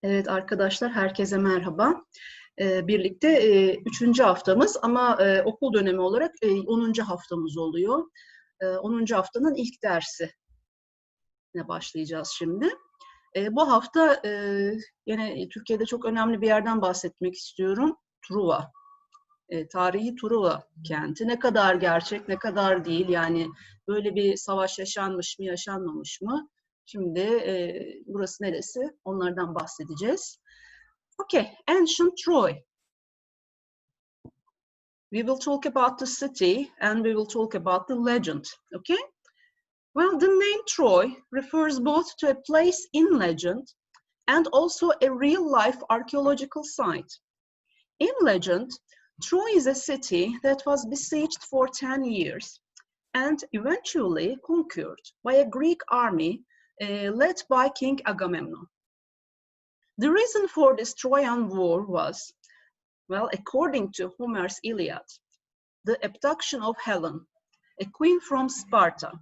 Evet arkadaşlar, herkese merhaba. Birlikte 3. haftamız ama okul dönemi olarak 10. haftamız oluyor. 10. haftanın ilk dersine başlayacağız şimdi. Bu hafta yine Türkiye'de çok önemli bir yerden bahsetmek istiyorum. Truva. Tarihi Truva kenti. Ne kadar gerçek, ne kadar değil. Yani böyle bir savaş yaşanmış mı, yaşanmamış mı? Şimdi burası neresi? Onlardan bahsedeceğiz. Okay, ancient Troy. We will talk about the city and we will talk about the legend, okay? Well, the name Troy refers both to a place in legend and also a real-life archaeological site. In legend, Troy is a city that was besieged for 10 years and eventually conquered by a Greek army led by King Agamemnon. The reason for this Trojan War was, well, according to Homer's Iliad, the abduction of Helen, a queen from Sparta.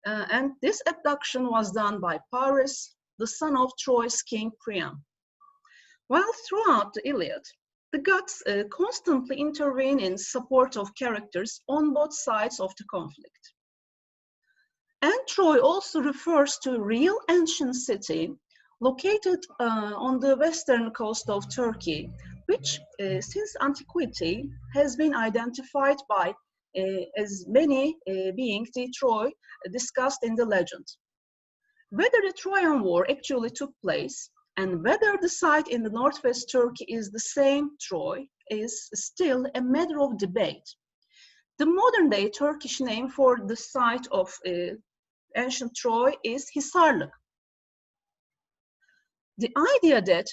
And this abduction was done by Paris, the son of Troy's king Priam. While throughout the Iliad, the gods constantly intervene in support of characters on both sides of the conflict. And Troy also refers to a real ancient city located on the western coast of Turkey, which since antiquity has been identified by as many being the Troy discussed in the legend. Whether the Trojan War actually took place and whether the site in the northwest Turkey is the same Troy is still a matter of debate. The modern-day Turkish name for the site of ancient Troy is Hisarlık. The idea that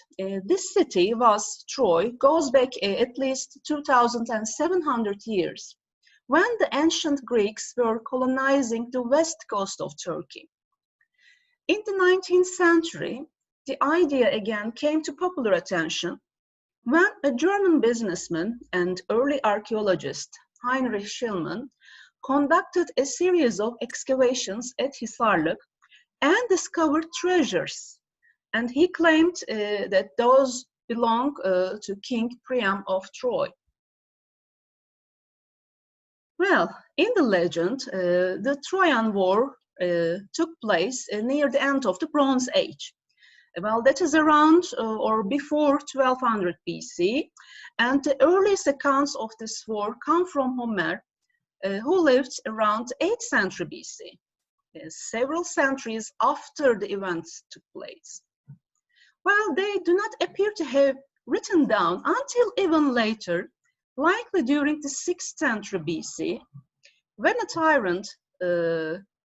this city was Troy goes back at least 2,700 years, when the ancient Greeks were colonizing the west coast of Turkey. In the 19th century, the idea again came to popular attention when a German businessman and early archaeologist, Heinrich Schliemann, conducted a series of excavations at Hisarlık and discovered treasures. And he claimed that those belong to King Priam of Troy. Well, in the legend, the Trojan War took place near the end of the Bronze Age. Well, that is around or before 1200 BC, and the earliest accounts of this war come from Homer, who lived around 8th century BC, several centuries after the events took place. Well, they do not appear to have written down until even later, likely during the 6th century BC, when a tyrant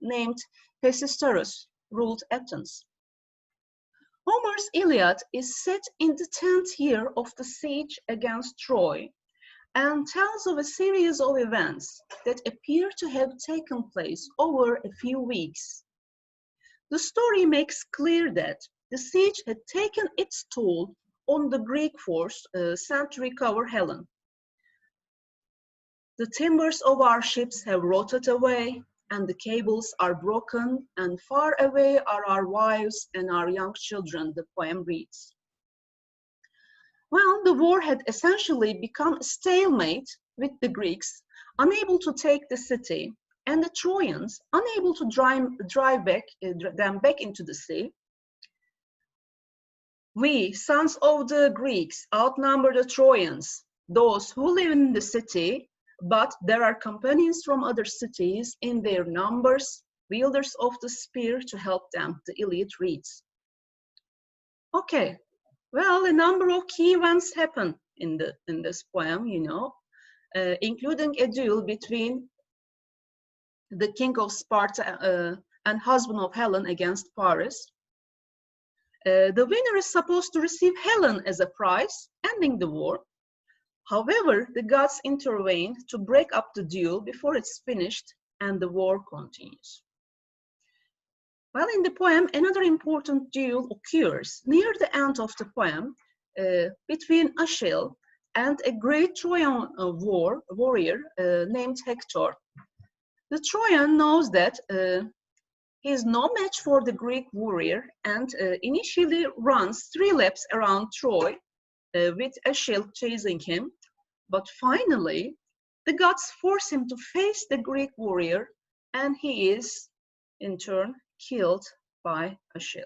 named Pisistratus ruled Athens. Homer's Iliad is set in the 10th year of the siege against Troy and tells of a series of events that appear to have taken place over a few weeks. The story makes clear that the siege had taken its toll on the Greek force sent to recover Helen. The timbers of our ships have rotted away, and the cables are broken, and far away are our wives and our young children, the poem reads. Well, the war had essentially become a stalemate with the Greeks, unable to take the city, and the Trojans unable to drive them back into the sea. We, sons of the Greeks, outnumber the Trojans, those who live in the city, but there are companions from other cities in their numbers, wielders of the spear to help them, the Iliad reads. Okay, well, a number of key events happen in this poem, you know, including a duel between the king of Sparta and husband of Helen against Paris. The winner is supposed to receive Helen as a prize, ending the war. However, the gods intervene to break up the duel before it's finished and the war continues. Well, in the poem, another important duel occurs near the end of the poem between Achilles and a great Trojan warrior named Hector. The Trojan knows that He is no match for the Greek warrior and initially runs 3 laps around Troy with Achilles chasing him. But finally, the gods force him to face the Greek warrior, and he is, in turn, killed by Achilles.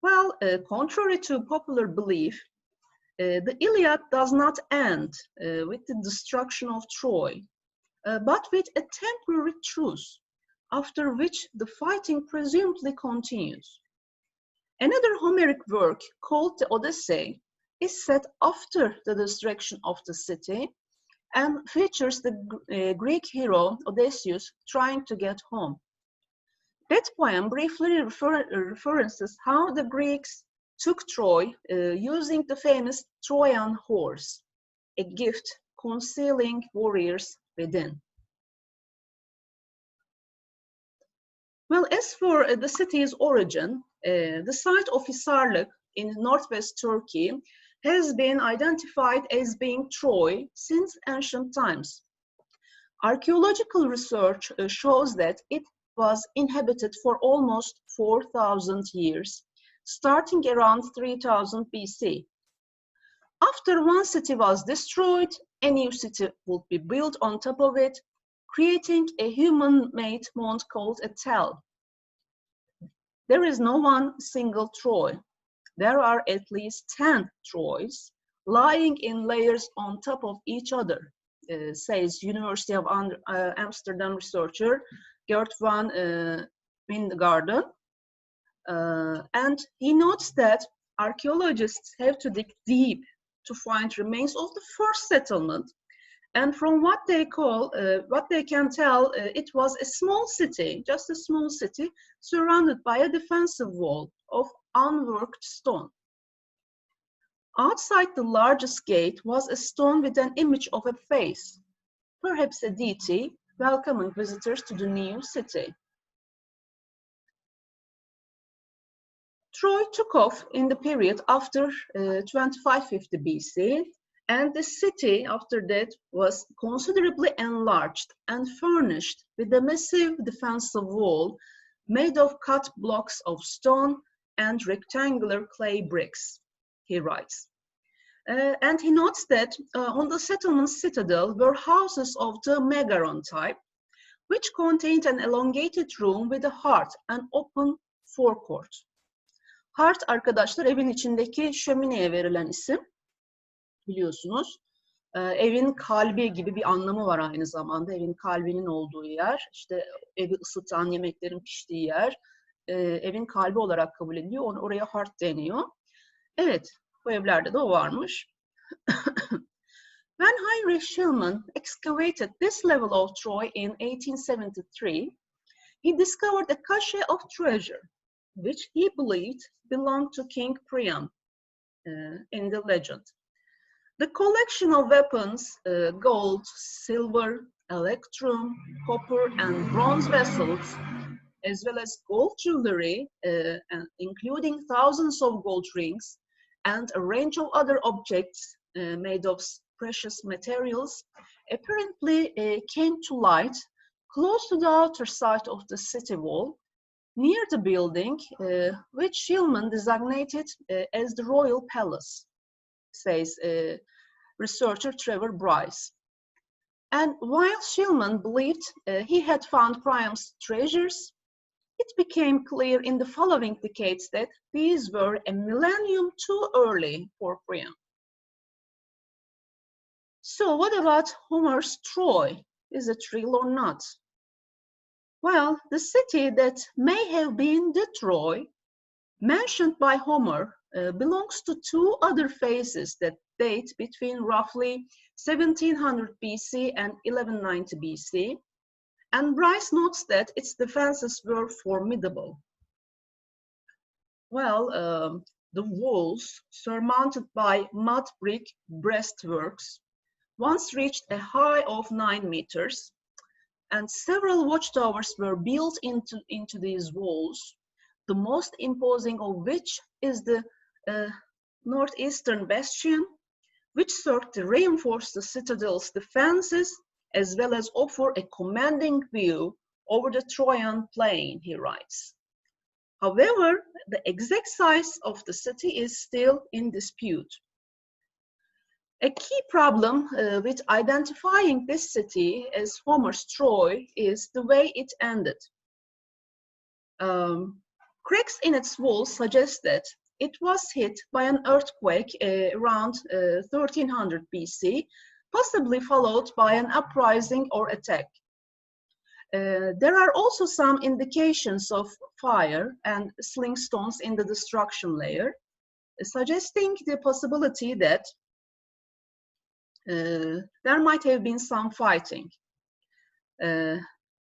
Well, contrary to popular belief, the Iliad does not end with the destruction of Troy, but with a temporary truce, after which the fighting presumably continues. Another Homeric work called the Odyssey is set after the destruction of the city and features the Greek hero Odysseus trying to get home. That poem briefly references how the Greeks took Troy using the famous Trojan horse, a gift concealing warriors within. Well, as for the city's origin, the site of Hisarlik in northwest Turkey has been identified as being Troy since ancient times. Archaeological research shows that it was inhabited for almost 4,000 years, starting around 3000 BC. After one city was destroyed, a new city would be built on top of it, creating a human-made mound called a tell. There is no one single Troy. There are at least 10 Troys lying in layers on top of each other, says University of Amsterdam researcher Gert van Wingarden. And he notes that archaeologists have to dig deep to find remains of the first settlement. And from what they can tell, it was a small city, just a small city, surrounded by a defensive wall of unworked stone. Outside the largest gate was a stone with an image of a face, perhaps a deity welcoming visitors to the new city. Troy took off in the period after 2550 BC, and the city after that was considerably enlarged and furnished with a massive defensive wall made of cut blocks of stone and rectangular clay bricks, he writes. And he notes that on the settlement's citadel were houses of the megaron type, which contained an elongated room with a hearth and open forecourt. Hearth arkadaşlar evin içindeki şömineye verilen isim, biliyorsunuz. Evin kalbi gibi bir anlamı var aynı zamanda. Evin kalbinin olduğu yer, işte evi ısıtan, yemeklerin piştiği yer, evin kalbi olarak kabul ediliyor. Oraya hearth deniyor. Evet, bu evlerde de o varmış. When Heinrich Schliemann excavated this level of Troy in 1873, he discovered a cache of treasure, which he believed belonged to King Priam in the legend. The collection of weapons, gold, silver, electrum, copper, and bronze vessels, as well as gold jewelry, including thousands of gold rings, and a range of other objects made of precious materials, apparently came to light close to the outer side of the city wall, near the building, which Schliemann designated as the Royal Palace, says researcher Trevor Bryce. And while Schliemann believed he had found Priam's treasures, it became clear in the following decades that these were a millennium too early for Priam. So what about Homer's Troy? Is it real or not? Well, the city that may have been the Troy mentioned by Homer belongs to two other phases that date between roughly 1700 BC and 1190 BC, and Bryce notes that its defenses were formidable. Well, the walls, surmounted by mud brick breastworks, once reached a height of 9 meters, and several watchtowers were built into these walls, the most imposing of which is the northeastern bastion, which served to reinforce the citadel's defenses as well as offer a commanding view over the Trojan plain, he writes. However, the exact size of the city is still in dispute. A key problem with identifying this city as Homer's Troy is the way it ended. Cracks in its walls suggest that it was hit by an earthquake around 1300 BC, possibly followed by an uprising or attack. There are also some indications of fire and sling stones in the destruction layer, suggesting the possibility that there might have been some fighting.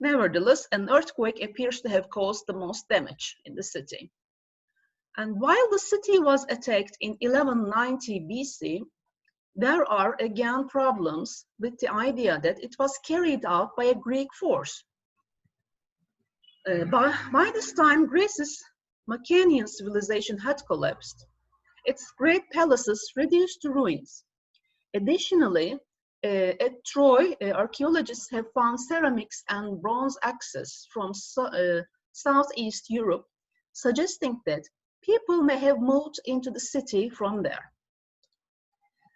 Nevertheless, an earthquake appears to have caused the most damage in the city. And while the city was attacked in 1190 BC, there are again problems with the idea that it was carried out by a Greek force. By this time, Greece's Mycenaean civilization had collapsed, its great palaces reduced to ruins. Additionally, at Troy, archaeologists have found ceramics and bronze axes from Southeast Europe, suggesting that people may have moved into the city from there.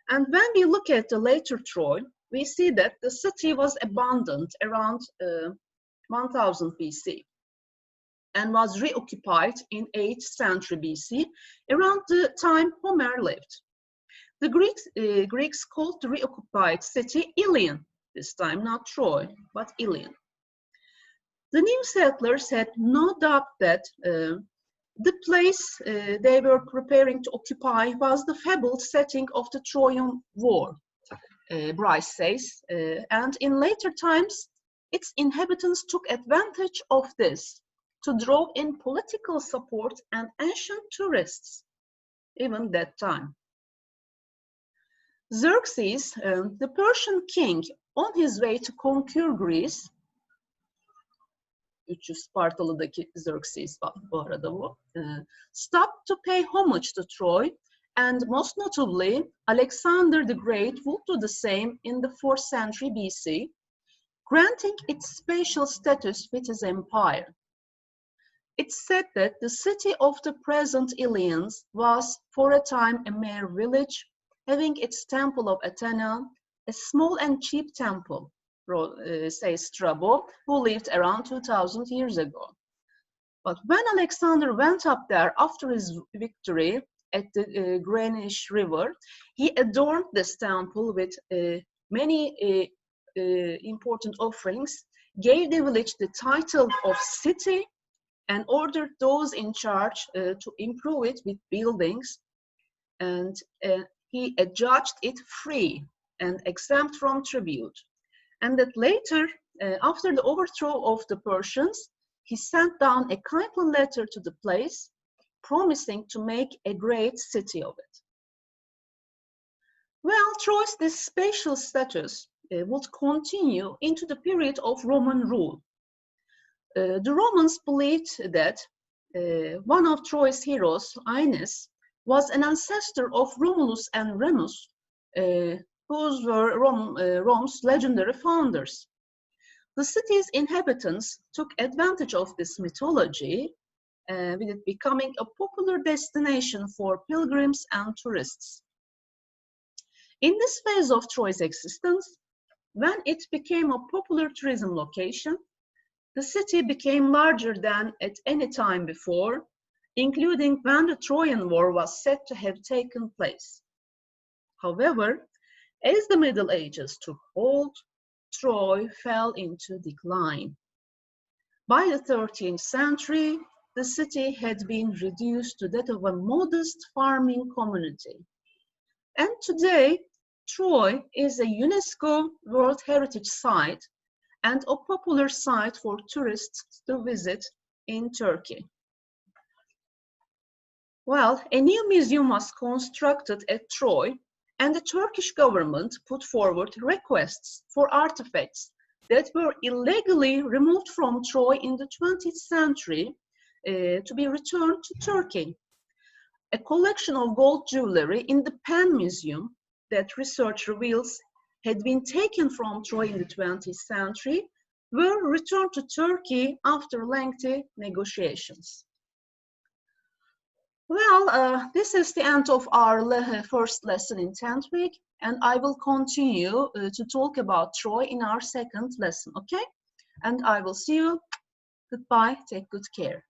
And when we look at the later Troy, we see that the city was abandoned around 1000 BC and was reoccupied in 8th century BC, around the time Homer lived. The Greeks called the reoccupied city Ilion, this time not Troy, but Ilion. The new settlers had no doubt that the place they were preparing to occupy was the fabled setting of the Trojan War, Bryce says, and in later times, its inhabitants took advantage of this to draw in political support and ancient tourists, even that time. Xerxes, the Persian king, on his way to conquer Greece, 300 Spartalı'daki Xerxes bu arada bu, stopped to pay homage to Troy, and most notably, Alexander the Great would do the same in the 4th century BC, granting it spatial status with his empire. It's said that the city of the present Ilians was for a time a mere village, having its temple of Athena, a small and cheap temple, says Strabo, who lived around 2000 years ago. But when Alexander went up there after his victory at the Granish River, he adorned this temple with many important offerings, gave the village the title of city, and ordered those in charge to improve it with buildings, and he adjudged it free and exempt from tribute. And that later, after the overthrow of the Persians, he sent down a kindly letter to the place, promising to make a great city of it. Well, Troy's this spatial status would continue into the period of Roman rule. The Romans believed that one of Troy's heroes, Aeneas, was an ancestor of Romulus and Remus, whose were Rome's legendary founders. The city's inhabitants took advantage of this mythology, with it becoming a popular destination for pilgrims and tourists. In this phase of Troy's existence, when it became a popular tourism location, the city became larger than at any time before, including when the Trojan War was said to have taken place. However, as the Middle Ages took hold, Troy fell into decline. By the 13th century, the city had been reduced to that of a modest farming community. And today, Troy is a UNESCO World Heritage Site and a popular site for tourists to visit in Turkey. Well, a new museum was constructed at Troy, and the Turkish government put forward requests for artifacts that were illegally removed from Troy in the 20th century to be returned to Turkey. A collection of gold jewelry in the Penn Museum that research reveals had been taken from Troy in the 20th century were returned to Turkey after lengthy negotiations. Well, this is the end of our first lesson in 10th week, and I will continue to talk about Troy in our second lesson, okay? And I will see you. Goodbye. Take good care.